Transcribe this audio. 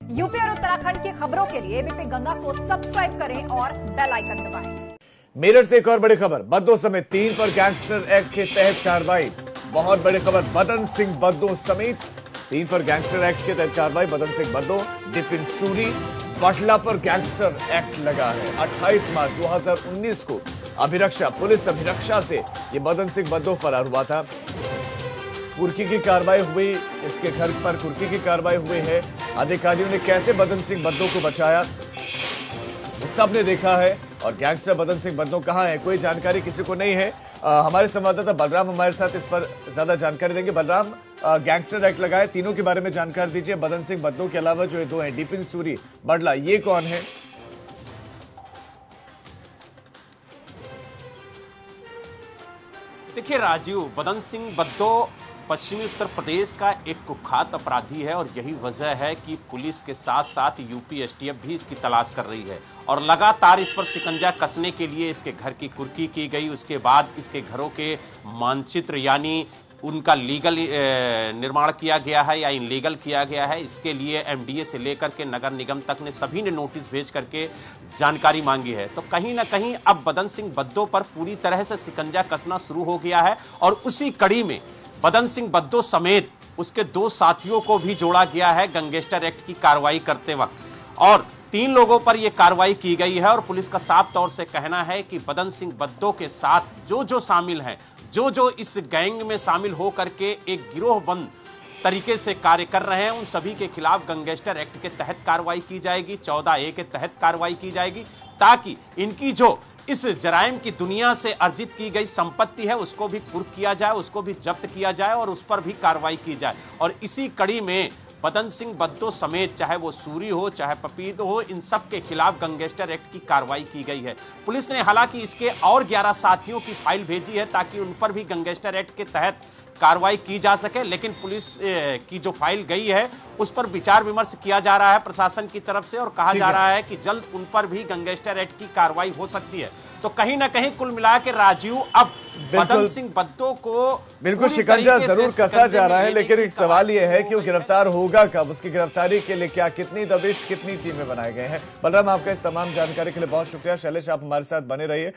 UP और उत्तराखंड की खबरों के लिए एबीपी गंगा को सब्सक्राइब करें और बेल आइकन दबाएं। मेरठ से एक और बड़ी खबर, बद्दो समेत 3 पर गैंगस्टर एक्ट के तहत कार्रवाई। बहुत बड़ी खबर, बदन सिंह बद्दो समेत 3 पर गैंगस्टर एक्ट के तहत कार्रवाई। बदन सिंह बद्दो, डिपिन सूरी, बटला पर गैंगस्टर एक्ट लगा है। 28 मार्च 2019 को अभिरक्षा, पुलिस अभिरक्षा से ये बदन सिंह बद्दो फरार हुआ था। कुर्की की कार्रवाई हुई, इसके घर पर कुर्की की कार्रवाई हुई है। अधिकारियों ने कैसे बदन सिंह बद्दो को बचाया सबने देखा है। और गैंगस्टर बदन सिंह बद्दो कहां है, कोई जानकारी किसी को नहीं है। हमारे संवाददाता बलराम हमारे साथ इस पर ज्यादा जानकारी देंगे। बलराम, गैंगस्टर एक्ट लगाए, तीनों के बारे में जानकारी दीजिए। बदन सिंह बद्दो के अलावा जो ये दो हैं, डिपिन सूरी, बडला, ये कौन है? देखिए राजीव, बदन सिंह बद्दो पश्चिमी उत्तर प्रदेश का एक कुख्यात अपराधी है और यही वजह है कि पुलिस के साथ साथ यूपी एसटीएफ भी इसकी तलाश कर रही है और लगातार इस पर शिकंजा कसने के लिए इसके घर की कुर्की की गई। उसके बाद इसके घरों के मानचित्र यानी उनका लीगल निर्माण किया गया है या इनलीगल किया गया है। इसके लिए एमडीए से लेकर के नगर निगम तक ने सभी ने नोटिस भेज करके जानकारी मांगी है। तो कहीं ना कहीं अब बदन सिंह बद्दो पर पूरी तरह से शिकंजा कसना शुरू हो गया है और उसी कड़ी में बदन सिंह बद्दो समेत उसके 2 साथियों को भी जोड़ा गया है गैंगस्टर एक्ट की कार्रवाई करते वक्त और 3 लोगों पर यह कार्रवाई की गई है। और पुलिस का साफ तौर से कहना है कि बदन सिंह बद्दो के साथ जो शामिल हैं, जो इस गैंग में शामिल होकर के एक गिरोहबंद तरीके से कार्य कर रहे हैं, उन सभी के खिलाफ गैंगस्टर एक्ट के तहत कार्रवाई की जाएगी, 14A के तहत कार्रवाई की जाएगी, ताकि इनकी जो इस जराइम की दुनिया से अर्जित की गई संपत्ति है उसको भी कुर्क किया जाए, उसको भी जब्त किया जाए और उस पर भी कार्रवाई की जाए। और इसी कड़ी में बदन सिंह बद्दो समेत चाहे वो सूरी हो चाहे पपीद हो, इन सब के खिलाफ गैंगस्टर एक्ट की कार्रवाई की गई है। पुलिस ने हालांकि इसके और 11 साथियों की फाइल भेजी है ताकि उन पर भी गैंगस्टर एक्ट के तहत कार्रवाई की जा सके, लेकिन पुलिस की जो फाइल गई है उस पर विचार विमर्श किया जा रहा है प्रशासन की तरफ से और कहा जा रहा है कि जल्द उन पर भी गैंगस्टर एक्ट की कार्रवाई हो सकती है। तो कहीं ना कहीं कुल मिला के राजीव, अब बदन सिंह बद्दो को बिल्कुल शिकंजा जरूर कसा जा रहा है, लेकिन एक सवाल यह है कि वो गिरफ्तार होगा कब, उसकी गिरफ्तारी के लिए क्या, कितनी दबिश, कितनी टीमें बनाए गए हैं। बलराम, आपका इस तमाम जानकारी के लिए बहुत शुक्रिया। शैलेश, आप हमारे साथ बने रहिए।